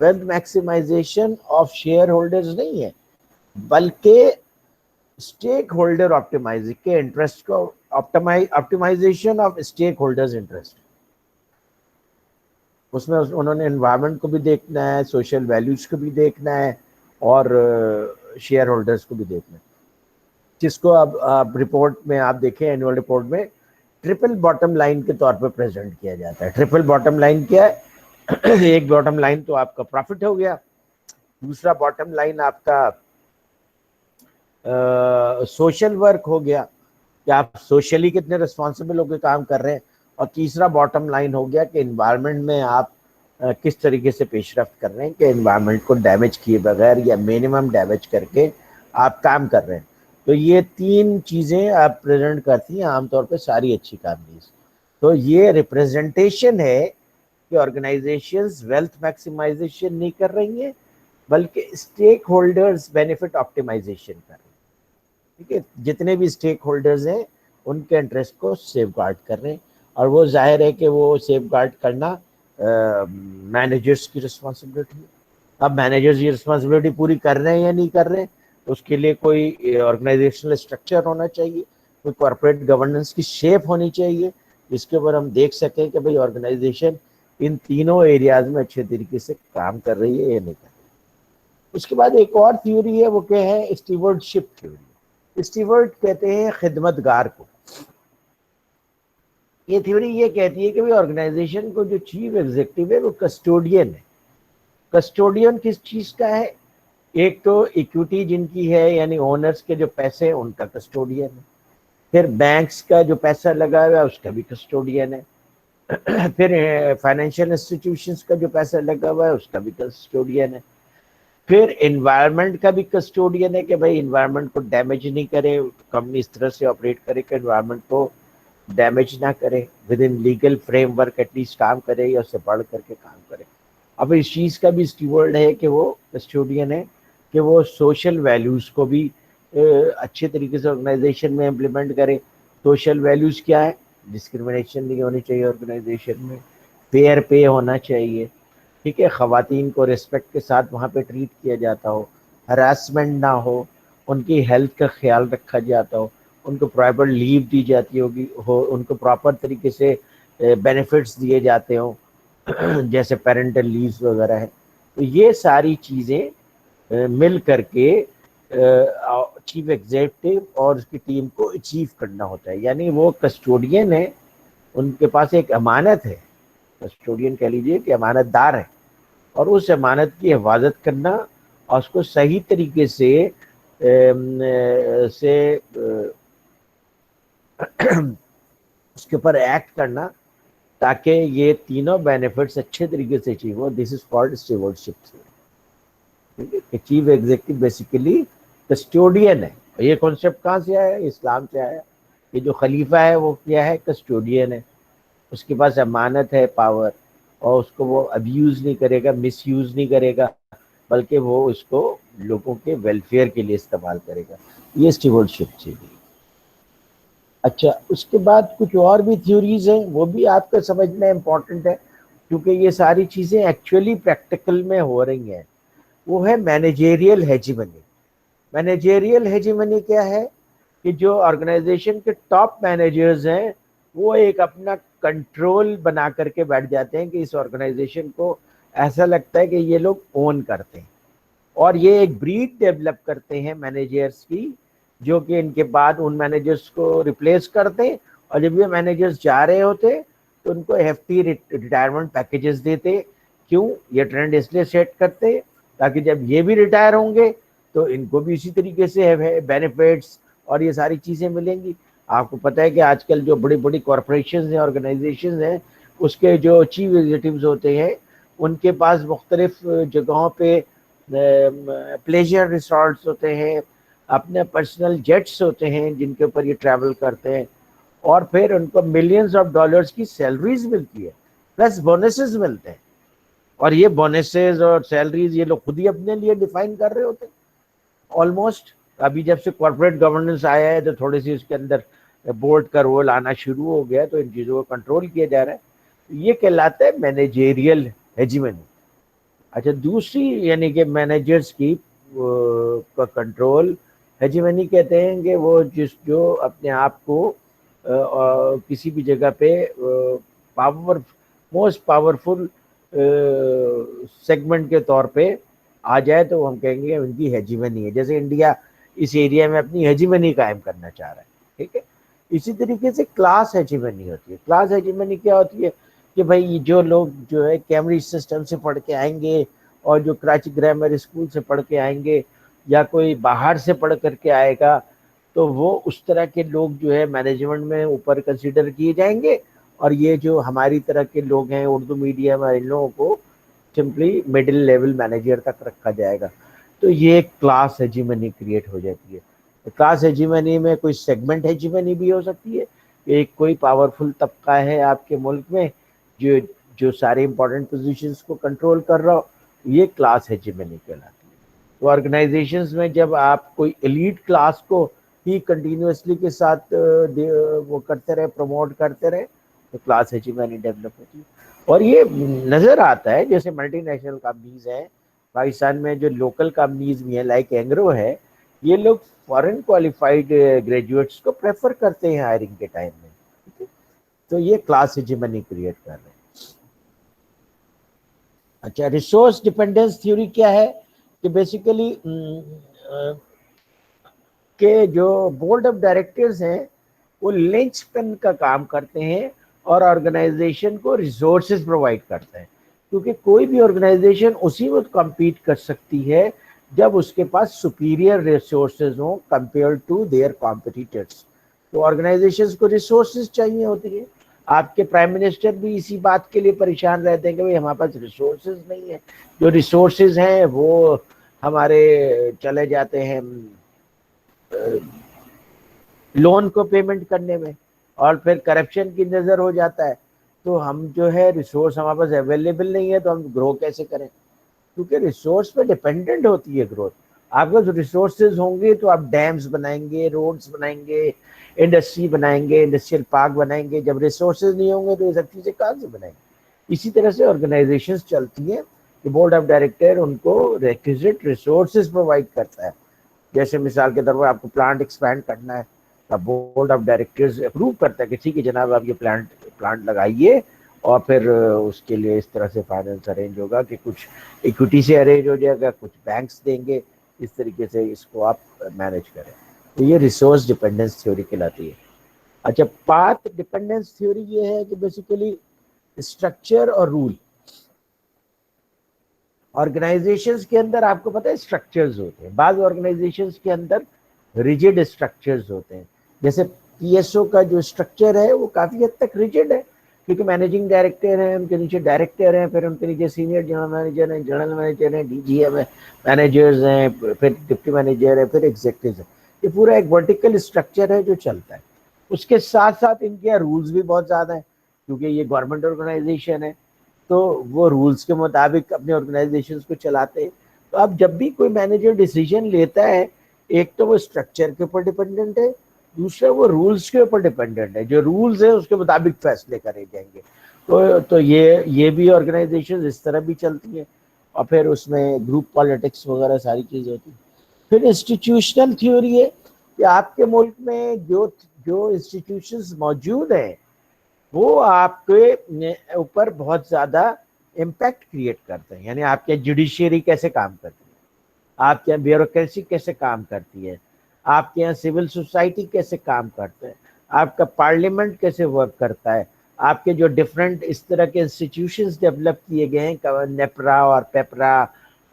wealth maximisation of shareholders نہیں ہے، بلکہ اسٹیک ہولڈر آپٹیمائز کے انٹرسٹ کو optimisation of stakeholders interest. اس میں انہوں نے انوائرمنٹ کو بھی دیکھنا ہے، سوشل ویلیوز کو بھی دیکھنا ہے، اور شیئر ہولڈرز کو بھی دیکھنا ہے، جس کو اب رپورٹ میں آپ دیکھیں، اینوئل رپورٹ میں ٹرپل باٹم لائن کے طور پہ پریزنٹ کیا جاتا ہے۔ ٹرپل باٹم لائن کیا ہے؟ ایک باٹم لائن تو آپ کا پروفٹ ہو گیا، دوسرا باٹم لائن آپ کا سوشل ورک ہو گیا کہ آپ سوشلی کتنے ریسپانسبل ہو کے کام کر رہے ہیں، اور تیسرا باٹم لائن ہو گیا کہ انوائرمنٹ میں آپ کس طریقے سے پیش رفت کر رہے ہیں کہ انوائرمنٹ کو ڈیمیج کیے بغیر یا منیمم ڈیمیج کر کے آپ کام کر رہے ہیں۔ تو یہ تین چیزیں آپ پریزنٹ کرتی ہیں عام طور پہ ساری اچھی کمپنیز۔ تو یہ ریپریزنٹیشن ہے کہ آرگنائزیشنز ویلتھ میکسیمائزیشن نہیں کر رہی ہیں، بلکہ اسٹیک ہولڈرز بینیفٹ آپٹیمائزیشن کر رہے ہیں، ٹھیک ہے؟ جتنے بھی اسٹیک ہولڈرز ہیں ان کے انٹرسٹ کو سیف گارڈ کر رہے ہیں، اور وہ ظاہر ہے کہ وہ سیف گارڈ کرنا مینیجرز کی رسپانسبلٹی ہے۔ اب مینیجرز یہ رسپانسبلٹی پوری کر رہے ہیں یا نہیں کر رہے ہیں، اس کے لیے کوئی آرگنائزیشنل اسٹرکچر ہونا چاہیے، کوئی کارپوریٹ گورننس کی شیپ ہونی چاہیے، جس کے اوپر ہم دیکھ سکیں کہ بھئی آرگنائزیشن ان تینوں ایریاز میں اچھے طریقے سے کام کر رہی ہے یا نہیں کر رہی ہے۔ اس کے بعد ایک اور تھیوری ہے، وہ کیا ہے؟ اسٹیورڈ شپ تھیوری۔ اسٹیورڈ کہتے ہیں خدمت گار کو۔ یہ تھیوری یہ کہتی ہے کہ بھئی آرگنائزیشن کو جو چیف ایگزیکٹو ہے وہ کسٹوڈین ہے۔ کسٹوڈین کس چیز کا ہے؟ ایک تو ایکوٹی جن کی ہے، یعنی اونرز کے جو پیسے ہیں ان کا کسٹوڈین ہے، پھر بینکس کا جو پیسہ لگا ہوا ہے اس کا بھی کسٹوڈین ہے، پھر فائنینشیل انسٹیٹیوشنز کا جو پیسہ لگا ہوا ہے اس کا بھی کسٹوڈین ہے، پھر انوائرمنٹ کا بھی کسٹوڈین ہے کہ بھائی انوائرمنٹ کو ڈیمیج نہیں کرے، کمپنی اس طرح سے آپریٹ کرے کہ انوائرمنٹ کو ڈیمیج نہ کرے، within legal framework at least کام کرے یا اس سے بڑھ کر کے کام کرے۔ اب اس چیز کا بھی اسٹیورڈ ہے کہ وہ کسٹوڈین ہے کہ وہ سوشل ویلیوز کو بھی اچھے طریقے سے آرگنائزیشن میں امپلیمنٹ کرے۔ سوشل ویلیوز کیا ہے؟ ڈسکریمنیشن نہیں ہونی چاہیے آرگنائزیشن میں، فیئر پے ہونا چاہیے، ٹھیک ہے؟ خواتین کو ریسپیکٹ کے ساتھ وہاں پہ ٹریٹ کیا جاتا ہو، ہراسمنٹ نہ ہو، ان کی ہیلتھ کا خیال رکھا جاتا ہو، ان کو پراپر لیو دی جاتی ہوگی ہو، ان کو پراپر طریقے سے بینیفٹس دیے جاتے ہوں جیسے پیرنٹل لیوز وغیرہ ہے۔ تو یہ ساری چیزیں مل کر کے چیف ایگزیکٹو اور اس کی ٹیم کو اچیو کرنا ہوتا ہے. یعنی وہ کسٹوڈین ہے, ان کے پاس ایک امانت ہے, کسٹوڈین کہہ لیجیے کہ امانت دار ہے, اور اس امانت کی حفاظت کرنا اور اس کو صحیح طریقے سے اس کے اوپر ایکٹ کرنا تاکہ یہ تینوں بینیفٹس اچھے طریقے سے اچیو ہو. This is called stewardship. Chief executive basically custodian ہے. یہ کانسیپٹ کہاں سے آیا؟ اسلام سے آیا. یہ جو خلیفہ ہے وہ کیا ہے؟ کسٹوڈین ہے. اس کے پاس امانت ہے, پاور, اور اس کو وہ ابیوز نہیں کرے گا, مس یوز نہیں کرے گا, بلکہ وہ اس کو لوگوں کے ویلفیئر کے لیے استعمال کرے گا. یہ اسٹیورڈشپ چاہیے. اچھا, اس کے بعد کچھ اور بھی تھیوریز ہیں, وہ بھی آپ کا سمجھنا امپورٹنٹ ہے کیونکہ یہ ساری چیزیں ایکچولی پریکٹیکل میں ہو رہی ہیں. وہ ہے مینیجیریل ہیجیمنی. مینیجیریل ہیجیمنی کیا ہے؟ کہ جو آرگنائزیشن کے ٹاپ مینیجرز ہیں وہ ایک اپنا کنٹرول بنا کر کے بیٹھ جاتے ہیں کہ اس آرگنائزیشن کو ایسا لگتا ہے کہ یہ لوگ اون کرتے ہیں, اور یہ ایک بریڈ ڈیولپ کرتے ہیں مینیجرز کی, جو کہ ان کے بعد ان مینیجرز کو ریپلیس کرتے, اور جب یہ مینیجرز جا رہے ہوتے تو ان کو ہیفٹی ریٹائرمنٹ پیکیجز دیتے. کیوں؟ یہ ٹرینڈ اس لیے سیٹ کرتے تاکہ جب یہ بھی ریٹائر ہوں گے تو ان کو بھی اسی طریقے سے بینیفٹس اور یہ ساری چیزیں ملیں گی. آپ کو پتہ ہے کہ آج کل جو بڑی بڑی کارپوریشنز ہیں, آرگنائزیشنز ہیں, اس کے جو چیف ایگزیکٹوز ہوتے ہیں ان کے پاس مختلف جگہوں پہ پلیجر ریسارٹس ہوتے ہیں, اپنے پرسنل جیٹس ہوتے ہیں جن کے اوپر یہ ٹریول کرتے ہیں, اور پھر ان کو ملینز آف ڈالرز کی سیلریز ملتی ہے, پلس بونسز ملتے ہیں. اور یہ بونسز اور سیلریز یہ لوگ خود ہی اپنے لیے ڈیفائن کر رہے ہوتے ہیں آلموسٹ. ابھی جب سے کارپوریٹ گورننس آیا ہے تو تھوڑی سی اس کے اندر بورڈ کا رول آنا شروع ہو گیا, تو ان چیزوں کو کنٹرول کیا جا رہا ہے. یہ کہلاتا ہے مینیجیریل ہیجیمنی. اچھا, دوسری یعنی کہ مینیجرز کی کنٹرول ہیجیمنی کہتے ہیں کہ وہ جو اپنے آپ کو کسی بھی جگہ پہ موسٹ پاورفل سیگمنٹ کے طور پہ آ جائے تو ہم کہیں گے ان کی ہیجیمنی ہے. جیسے انڈیا اس ایریا میں اپنی ہیجیمنی قائم کرنا چاہ رہا ہے, ٹھیک ہے. اسی طریقے سے کلاس ہیجیمنی ہوتی ہے. کلاس ہیجیمنی کیا ہوتی ہے؟ کہ بھائی جو لوگ جو ہے کیمبرج سسٹم سے پڑھ کے آئیں گے, اور جو کراچی گرامر اسکول سے پڑھ کے آئیں گے, یا کوئی باہر سے پڑھ کر کے آئے گا, تو وہ اس طرح کے لوگ جو ہے مینجمنٹ میں اوپر کنسیڈر کیے جائیں گے. اور یہ جو ہماری طرح کے لوگ ہیں اردو میڈیم, ان لوگوں کو سمپلی مڈل لیول مینیجر تک رکھا جائے گا. تو یہ ایک کلاس ہیجیمنی کریٹ ہو جاتی ہے. کلاس ہیجیمنی میں کوئی سیگمنٹ ہیجیمنی بھی ہو سکتی ہے, ایک کوئی پاورفل طبقہ ہے آپ کے ملک میں جو سارے امپورٹنٹ پوزیشنز کو کنٹرول کر رہا ہو, یہ کلاس ہیجیمنی کہلاتی ہے. تو آرگنائزیشنز میں جب آپ کوئی ایلیٹ کلاس کو ہی کنٹینیوسلی کے ساتھ وہ کرتے رہے, پروموٹ کرتے رہے, تو کلاس ہیجیمنی ڈیولپ ہوتی ہے. اور یہ نظر آتا ہے جیسے ملٹی نیشنل کمپنیز ہیں پاکستان میں, جو لوکل کمپنیز بھی ہیں لائک اینگرو ہے, یہ لوگ فارن کوالیفائڈ گریجویٹس کو پریفر کرتے ہیں ہائرنگ کے ٹائم میں. تو یہ کلاس ہیجیمنی کریٹ کر رہے ہیں. اچھا, ریسورس ڈیپینڈنس تھیوری کیا ہے؟ کہ بیسیکلی کہ جو بورڈ آف ڈائریکٹرز ہیں وہ لنچ پن کا کام کرتے ہیں اور آرگنائزیشن کو ریسورسز پرووائڈ کرتے ہیں, کیونکہ کوئی بھی آرگنائزیشن اسی وقت کمپیٹ کر سکتی ہے جب اس کے پاس سپیریئر ریسورسز ہوں کمپیئر ٹو دیئر کمپیٹیٹرز. تو آرگنائزیشنز کو ریسورسز چاہیے ہوتی ہے. آپ کے پرائم منسٹر بھی اسی بات کے لیے پریشان رہتے ہیں کہ بھائی ہمارے پاس ریسورسز نہیں ہیں. جو ریسورسز ہیں وہ ہمارے چلے جاتے ہیں لون کو پیمنٹ کرنے میں, اور پھر کرپشن کی نظر ہو جاتا ہے. تو ہم جو ہے ریسورس ہمارے پاس اویلیبل نہیں ہے, تو ہم گرو کیسے کریں؟ کیونکہ ریسورس پہ ڈیپینڈنٹ ہوتی ہے گروتھ. آپ کے ریسورسز ہوں گے تو آپ ڈیمز بنائیں گے, روڈز بنائیں گے, انڈسٹری بنائیں گے, انڈسٹریل پارک بنائیں گے. جب ریسورسز نہیں ہوں گے تو یہ سب چیزیں کہاں سے بنائیں گے؟ اسی طرح سے آرگنائزیشنز چلتی ہیں کہ بورڈ آف ڈائریکٹر ان کو ریکوزٹ ریسورسز پرووائڈ کرتا ہے. جیسے مثال کے طور پر آپ کو پلانٹ ایکسپینڈ کرنا ہے, بورڈ آف ڈائریکٹرز اپروو کرتا ہے کہ ٹھیک ہے جناب آپ یہ پلانٹ لگائیے, اور پھر اس کے لیے اس طرح سے فائنینس ارینج ہوگا کہ کچھ ایکوٹی سے ارینج ہو جائے گا, کچھ بینکس دیں گے, اس طریقے سے اس کو آپ مینیج کریں. تو یہ ریسورس ڈپینڈنس تھیوری کہلاتی ہے. اچھا پاتھ ڈپینڈنس تھیوری یہ ہے کہ بیسیکلی اسٹرکچر اور رول. آرگنائزیشنز کے اندر آپ کو پتہ ہے اسٹرکچرز ہوتے ہیں. بعض آرگنائزیشنز کے اندر ریجڈ اسٹرکچرز ہوتے ہیں. جیسے پی ایس او کا جو اسٹرکچر ہے وہ کافی حد تک ریجڈ ہے, کیونکہ مینیجنگ ڈائریکٹر ہیں, ان کے نیچے ڈائریکٹر ہیں, پھر ان کے نیچے سینئر جنرل مینیجر ہیں, جنرل مینیجر ہیں, ڈی جی ایم ہیں, مینیجرز ہیں, پھر ڈپٹی مینیجر ہیں, پھر ایگزیکٹوز ہیں. یہ پورا ایک ورٹیکل اسٹرکچر ہے جو چلتا ہے. اس کے ساتھ ساتھ ان کے رولز بھی بہت زیادہ ہیں, کیونکہ یہ گورنمنٹ آرگنائزیشن ہے تو وہ رولز کے مطابق اپنے آرگنائزیشنز کو چلاتے ہیں. تو اب جب بھی کوئی مینیجر ڈیسیجن لیتا ہے, ایک تو وہ اسٹرکچر کے اوپر ڈیپینڈنٹ ہے, دوسرا وہ رولز کے اوپر ڈیپینڈنٹ ہے. جو رولز ہیں اس کے مطابق فیصلے کرے جائیں گے. تو یہ بھی آرگنائزیشن اس طرح بھی چلتی ہیں. اور پھر اس میں گروپ پالیٹکس وغیرہ ساری چیزیں ہوتی ہیں. پھر انسٹیٹیوشنل تھیوری ہے کہ آپ کے ملک میں جو انسٹیٹیوشنز موجود ہیں وہ آپ کے اوپر بہت زیادہ امپیکٹ کریٹ کرتے ہیں. یعنی آپ کے جوڈیشری کیسے کام کرتی ہے, آپ کے یہاں بیوروکریسی کیسے کام کرتی ہے, آپ کے یہاں سول سوسائٹی کیسے کام کرتے ہیں, آپ کا پارلیمنٹ کیسے ورک کرتا ہے, آپ کے جو ڈفرینٹ اس طرح کے انسٹیٹیوشنز ڈیولپ کیے گئے ہیں, نیپرا اور پیپرا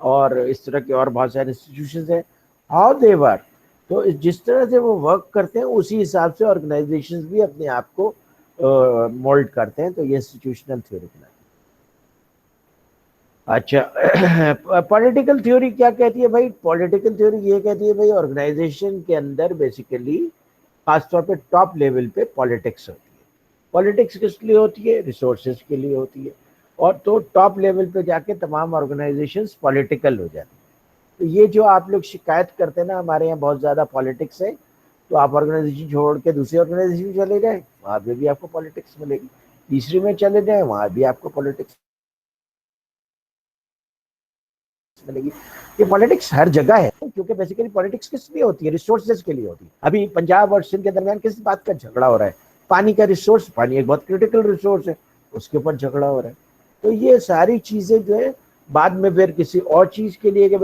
اور اس طرح کے اور بہت سارے انسٹیٹیوشنز ہیں, ہاؤ دے ورک. تو جس طرح سے وہ ورک کرتے ہیں اسی حساب سے آرگنائزیشنز بھی اپنے آپ کو مولڈ کرتے ہیں. تو یہ انسٹیٹیوشنل تھیوری ہے. اچھا پولیٹیکل تھیوری کیا کہتی ہے بھائی؟ پولیٹیکل تھیوری یہ کہتی ہے بھائی آرگنائزیشن کے اندر بیسیکلی خاص طور پہ ٹاپ لیول پہ پالیٹکس ہوتی ہے. پالیٹکس کس لیے ہوتی ہے؟ ریسورسز کے لیے ہوتی ہے. اور تو ٹاپ لیول پہ جا کے تمام آرگنائزیشنز پولیٹیکل ہو جاتی ہیں. تو یہ جو آپ لوگ شکایت کرتے ہیں نا ہمارے یہاں بہت زیادہ پالیٹکس ہے, تو آپ آرگنائزیشن چھوڑ کے دوسری آرگنائزیشن میں چلے جائیں, وہاں پہ بھی آپ کو پالیٹکس ملے گی. تیسری میں چلے جائیں, وہاں بھی آپ کو پالیٹکس ملے گی. یہ پالیٹکس ہر جگہ ہے, کیونکہ بیسیکلی پالیٹکس کس لیے ہوتی ہے؟ ریسورسز کے لیے ہوتی ہے. ابھی پنجاب اور سندھ کے درمیان کس بات کا جھگڑا ہو رہا ہے؟ پانی کا ریسورس. پانی ایک بہت کریٹیکل ریسورس ہے, اس کے اوپر جھگڑا ہو رہا ہے. تو یہ ساری چیزیں جو ہے بعد میں پھر کسی اور چیز کے لیے کہ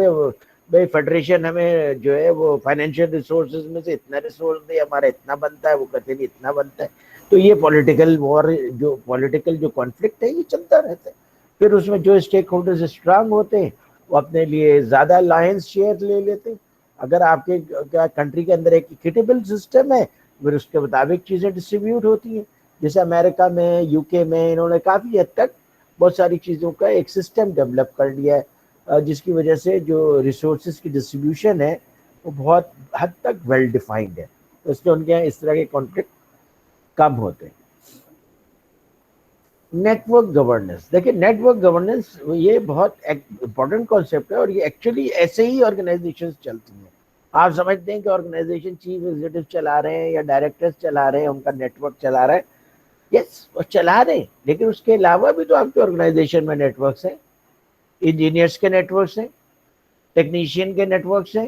بھائی فیڈریشن ہمیں جو ہے وہ فائنینشیل ریسورسز میں سے اتنا ریسورس دے, ہمارا اتنا بنتا ہے, وہ کہتے ہیں اتنا بنتا ہے. تو یہ پولیٹیکل وار, جو پولیٹیکل جو کانفلکٹ ہے یہ چلتا رہتا ہے. پھر اس میں جو اسٹیک ہولڈرز اسٹرانگ ہوتے ہیں وہ اپنے لیے زیادہ لائنس شیئر لے لیتے ہیں. اگر آپ کے کنٹری کے اندر ایک ایکویٹیبل سسٹم ہے پھر اس کے مطابق چیزیں ڈسٹریبیوٹ ہوتی ہیں. جیسے امریکہ میں, یو کے میں انہوں نے کافی حد تک بہت ساری چیزوں کا ایک سسٹم ڈیولپ کر لیا ہے, جس کی وجہ سے جو ریسورسز کی ڈسٹریبیوشن ہے وہ بہت حد تک ویل ڈیفائنڈ ہے. تو اس لیے ان کے یہاں اس طرح کے کانفلکٹ کم ہوتے ہیں. نیٹ ورک گورننس, دیکھیں نیٹ ورک گورننس یہ بہت امپورٹنٹ کانسیپٹ ہے, اور یہ ایکچولی ایسے ہی آرگنائزیشن چلتی ہیں. آپ سمجھتے ہیں کہ آرگنائزیشن چیف ایگزیکٹو چلا رہے ہیں یا ڈائریکٹرز چلا رہے ہیں, ان کا نیٹ ورک چلا رہا ہے. یس وہ چلا رہے ہیں, لیکن اس کے علاوہ بھی تو آپ کے آرگنائزیشن میں نیٹ ورکس ہیں. انجینئرس کے نیٹ ورکس ہیں, ٹیکنیشین کے نیٹ ورکس ہیں,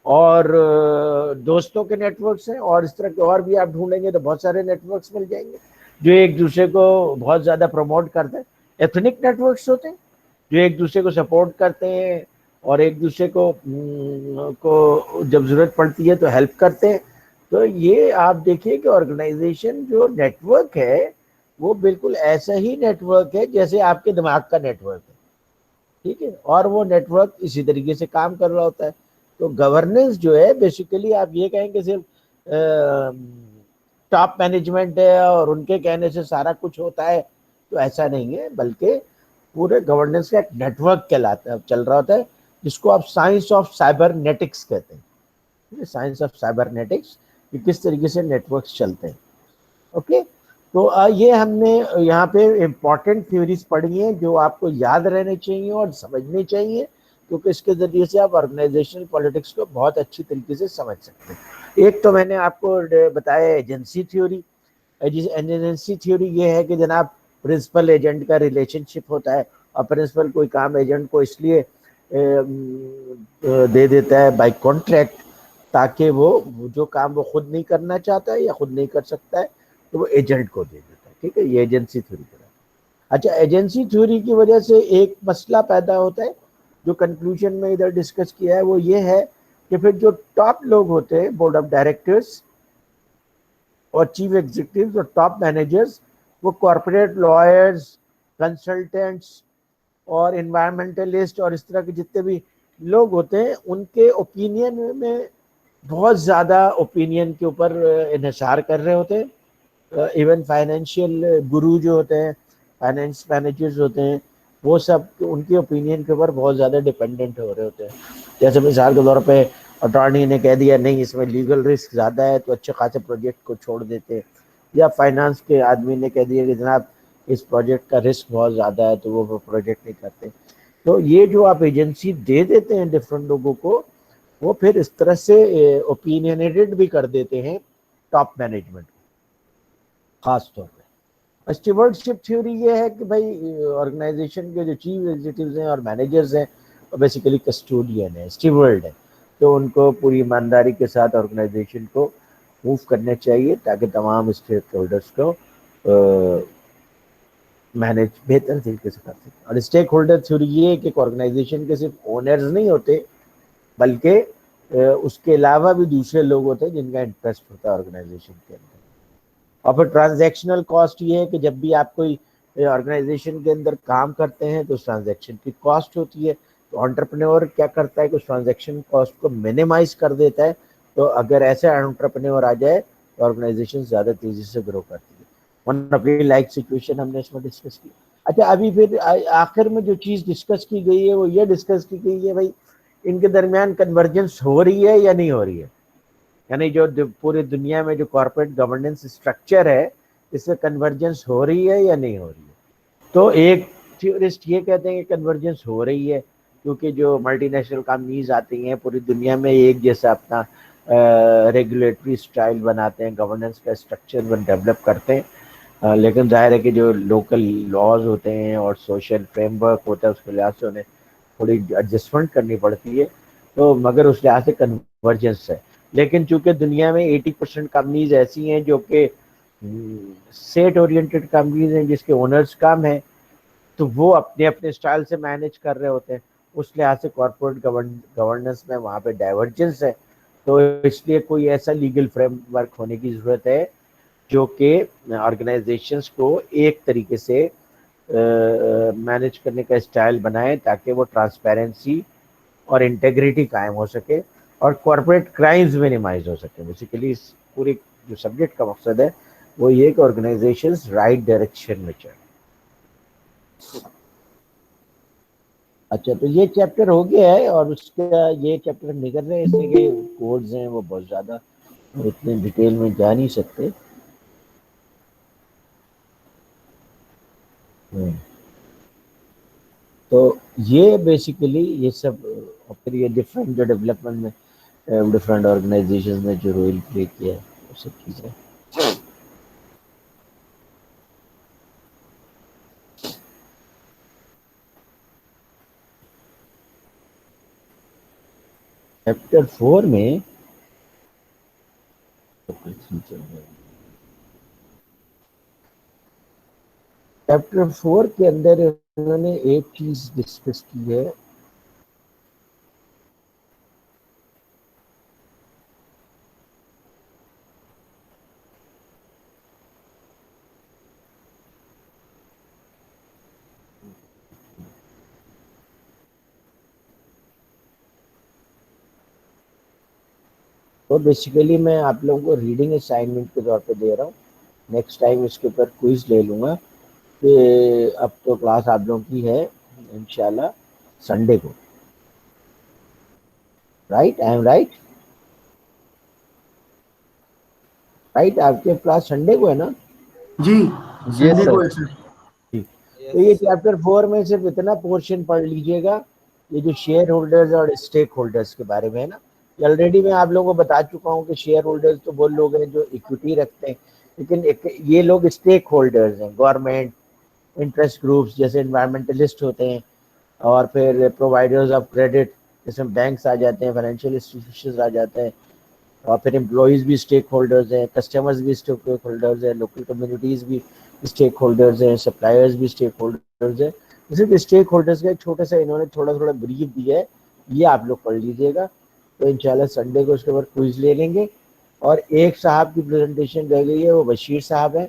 اور دوستوں کے نیٹ ورکس ہیں, اور اس طرح کے اور بھی آپ ڈھونڈیں گے تو بہت سارے نیٹ ورکس مل جائیں گے جو ایک دوسرے کو بہت زیادہ پروموٹ کرتے ہیں. ایتھنک نیٹ ورکس ہوتے ہیں جو ایک دوسرے کو سپورٹ کرتے ہیں اور ایک دوسرے کو جب ضرورت پڑتی ہے تو ہیلپ کرتے ہیں. تو یہ آپ دیکھیے کہ آرگنائزیشن جو نیٹ ورک ہے وہ بالکل ایسا ہی نیٹ ورک ہے جیسے آپ کے دماغ کا نیٹ ورک ہے, ٹھیک ہے, اور وہ نیٹ ورک اسی طریقے سے کام کر رہا ہوتا ہے. تو گورننس جو ہے بیسیکلی آپ یہ کہیں کہ صرف ٹاپ مینجمنٹ ہے اور ان کے کہنے سے سارا کچھ ہوتا ہے, تو ایسا نہیں ہے, بلکہ پورے گورننس کا ایک نیٹ ورک کہلاتا ہے, چل رہا ہوتا ہے, جس کو آپ سائنس آف سائبر نیٹکس کہتے ہیں. سائنس آف سائبر نیٹکس, کہ کس طریقے سے نیٹ ورکس چلتے ہیں. اوکے, تو یہ ہم نے یہاں پہ امپورٹنٹ تھیوریز پڑھی ہیں جو آپ کو یاد رہنے چاہیے اور سمجھنی چاہیے, کیونکہ اس کے ذریعے سے آپ آرگنائزیشنل پالیٹکس کو بہت اچھی طریقے سے سمجھ سکتے ہیں. ایک تو میں نے آپ کو بتایا ایجنسی تھیوری. ایجنسی تھیوری یہ ہے کہ جناب پرنسپل ایجنٹ کا ریلیشن شپ ہوتا ہے, اور پرنسپل کوئی کام ایجنٹ کو اس لیے دے دیتا ہے بائی کانٹریکٹ تاکہ وہ جو کام وہ خود نہیں کرنا چاہتا ہے یا خود نہیں کر سکتا ہے تو وہ ایجنٹ کو دے دیتا ہے. ٹھیک ہے, یہ ایجنسی تھیوری کا. اچھا ایجنسی تھیوری کی وجہ سے ایک مسئلہ پیدا ہوتا ہے جو کنکلوژن میں ادھر ڈسکس کیا ہے وہ یہ ہے کہ پھر جو ٹاپ لوگ ہوتے ہیں بورڈ آف ڈائریکٹرز اور چیف ایگزیکٹوز اور ٹاپ مینیجرز، وہ کارپوریٹ لائرز، کنسلٹنٹس اور انوائرمنٹلسٹ اور اس طرح کے جتنے بھی لوگ ہوتے ہیں ان کے اوپینین میں بہت زیادہ اوپینین کے اوپر انحصار کر رہے ہوتے ہیں. ایون فائنینشیل گرو جو ہوتے ہیں، فائنینس مینیجرز ہوتے ہیں، وہ سب ان کی اوپینین کے اوپر بہت زیادہ ڈپینڈنٹ ہو رہے ہوتے ہیں. جیسے مثال کے طور پہ اٹارنی نے کہہ دیا نہیں اس میں لیگل رسک زیادہ ہے تو اچھے خاصے پروجیکٹ کو چھوڑ دیتے، یا فائنانس کے آدمی نے کہہ دیا کہ جناب اس پروجیکٹ کا رسک بہت زیادہ ہے تو وہ پروجیکٹ نہیں کرتے. تو یہ جو آپ ایجنسی دے دیتے ہیں ڈفرینٹ لوگوں کو، وہ پھر اس طرح سے اوپینینیٹڈ بھی کر دیتے ہیں ٹاپ مینجمنٹ خاص طور پہ. اسٹیورڈشپ تھیوری یہ ہے کہ بھائی آرگنائزیشن کے جو چیف ایگزیکٹوز ہیں اور مینیجرز ہیں وہ بیسیکلی کسٹوڈین ہیں، اسٹیورڈ ہیں، تو ان کو پوری ایمانداری کے ساتھ آرگنائزیشن کو موو کرنے چاہیے تاکہ تمام اسٹیک ہولڈرس کو مینیج بہتر طریقے سے کر سکیں. اور اسٹیک ہولڈر تھیوری یہ ہے کہ آرگنائزیشن کے صرف اونرز نہیں ہوتے بلکہ اس کے علاوہ بھی دوسرے لوگ ہوتے ہیں جن کا انٹرسٹ ہوتا ہے آرگنائزیشن کے اندر. اور پھر ٹرانزیکشنل کاسٹ یہ ہے کہ جب بھی آپ کوئی آرگنائزیشن کے اندر کام کرتے ہیں تو اس ٹرانزیکشن کی کاسٹ ہوتی ہے. تو انٹرپرینور کیا کرتا ہے کہ اس ٹرانزیکشن کاسٹ کو منیمائز کر دیتا ہے. تو اگر ایسا انٹرپرینور آ جائے تو آرگنائزیشن زیادہ تیزی سے گرو کرتی ہے. One of the like situation ہم نے اس میں ڈسکس کی. اچھا ابھی پھر آخر میں جو چیز ڈسکس کی گئی ہے وہ یہ ڈسکس کی گئی ہے بھائی ان کے درمیان کنورجنس ہو رہی ہے یا نہیں ہو رہی ہے، یعنی جو پوری دنیا میں جو کارپوریٹ گورننس اسٹرکچر ہے اس میں کنورجنس ہو رہی ہے یا نہیں ہو رہی ہے. تو ایک تھیورسٹ یہ کہتے ہیں کہ کنورجنس ہو رہی ہے کیونکہ جو ملٹی نیشنل کمپنیز آتی ہیں پوری دنیا میں ایک جیسا اپنا ریگولیٹری اسٹائل بناتے ہیں، گورننس کا اسٹرکچر ڈیولپ کرتے ہیں. لیکن ظاہر ہے کہ جو لوکل لاز ہوتے ہیں اور سوشل فریم ورک ہوتا ہے اس کے لحاظ سے انہیں تھوڑی ایڈجسٹمنٹ کرنی پڑتی ہے. تو مگر اس لحاظ سے کنورجنس ہے. لیکن چونکہ دنیا میں 80% کمپنیز ایسی ہیں جو کہ سیٹ اورینٹڈ کمپنیز ہیں جس کے اونرز کم ہیں تو وہ اپنے اپنے اسٹائل سے مینیج کر رہے ہوتے ہیں. اس لحاظ سے کارپوریٹ گورننس میں وہاں پہ ڈائیورجنس ہے. تو اس لیے کوئی ایسا لیگل فریم ورک ہونے کی ضرورت ہے جو کہ آرگنائزیشنس کو ایک طریقے سے مینیج کرنے کا اسٹائل بنائے تاکہ وہ ٹرانسپیرنسی اور انٹیگریٹی قائم ہو سکے اور کارپوریٹ کرائمز منیمائز ہو سکے. بیسیکلی اس پوری جو سبجیکٹ کا مقصد ہے وہ یہ کہ آرگنائزیشنز رائٹ ڈائریکشن میں چلیں. اچھا تو یہ چیپٹر ہو گیا ہے اور اس کا یہ چیپٹر نکل رہے ہیں اس لیے کہ کوڈز ہیں وہ بہت زیادہ اتنے ڈیٹیل میں جا نہیں سکتے. تو یہ بیسیکلی یہ سب پھر یہ ڈفرینٹ جو ڈیولپمنٹ میں ڈفرینٹ آرگنائزیشن نے جو رول پلے کیا ہے وہ سب چیزیں. چیپٹر 4 میں چیپٹر 4 کے اندر انہوں نے ایک چیز ڈسکس کی ہے تو بیسیکلی میں آپ لوگوں کو ریڈنگ اسائنمنٹ کے طور پہ دے رہا ہوں. نیکسٹ ٹائم اس کے اوپر کوئز لے لوں گا کہ اب تو کلاس آپ لوگوں کی ہے انشاءاللہ سنڈے کو. Right I am right right آپ کے کلاس سنڈے کو ہے نا؟ جی Yes, sir. تو یہ چیپٹر 4 میں صرف اتنا پورشن پڑھ لیجئے گا یہ جو شیئر ہولڈرز اور اسٹیک ہولڈرز کے بارے میں ہے نا. آلریڈی میں آپ لوگوں کو بتا چکا ہوں کہ شیئر ہولڈرز تو وہ لوگ ہیں جو ایکوٹی رکھتے ہیں لیکن یہ لوگ اسٹیک ہولڈرز ہیں، گورنمنٹ، انٹرسٹ گروپس جیسے انوائرمنٹلسٹ ہوتے ہیں اور پھر پرووائڈرز آف کریڈٹ جیسے بینکس آ جاتے ہیں، فائنینشیل انسٹیٹیوشنز آ جاتے ہیں اور پھر امپلائیز بھی اسٹیک ہولڈرز ہیں، کسٹمرز بھی اسٹیک ہولڈرز ہیں، لوکل کمیونٹیز بھی اسٹیک ہولڈرز ہیں، سپلائرز بھی اسٹیک ہولڈرز ہیں. صرف اسٹیک ہولڈرس کا ایک چھوٹا سا انہوں نے تھوڑا بریف دیا ہے, یہ آپ لوگ پڑھ لیجیے گا. تو انشاءاللہ سنڈے کو اس کے اوپر کوئز لے لیں گے. اور ایک صاحب کی پریزنٹیشن رہ گئی ہے, وہ بشیر صاحب ہیں,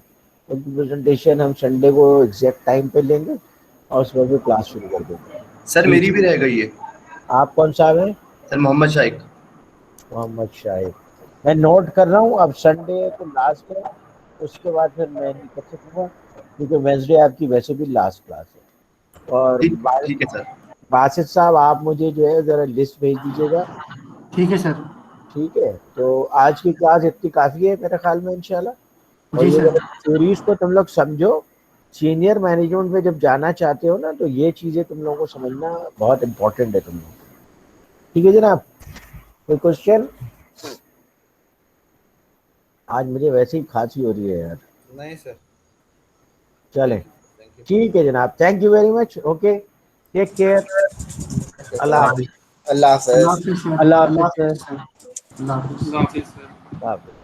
ان کی پریزنٹیشن ہم سنڈے کو ایگزیکٹ ٹائم پہ لیں گے اور اس وقت کلاس شروع کر دیں گے. سر میری بھی رہ گئی ہے. آپ کون صاحب ہیں؟ سر محمد شائق. محمد شاہد. میں نوٹ کر رہا ہوں, اب سنڈے کو لاسٹ ہے, اس کے بعد پھر میں نہیں کر سکوں گا کیونکہ وینسڈے آپ کی ویسے بھی لاسٹ کلاس ہے. اور ٹھیک ہے سر. باسط صاحب آپ مجھے جو ہے ذرا لسٹ بھیج دیجیے گا. ٹھیک ہے سر. ٹھیک ہے, تو آج کی کلاس اتنی کافی ہے میرے خیال میں انشاءاللہ. اور جی یہ سر. تھیوریز کو تم لوگ سمجھو. سینئر مینجمنٹ میں جب جانا چاہتے ہو نا تو یہ چیزیں تم لوگوں کو سمجھنا بہت امپورٹنٹ ہے تم لوگ. ٹھیک ہے جناب, کوئی کوشچن؟ آج مجھے ویسے ہی کھانسی ہو رہی ہے یار. نہیں سر. چلیں تھینک یو. ٹھیک ہے جناب, thank you very much. Okay, take care. اللہ حافظ. اللہ حافظ. اللہ حافظ سر. اللہ اللہ حافظ. حافظ سر. اللہ حافظ. اللہ حافظ.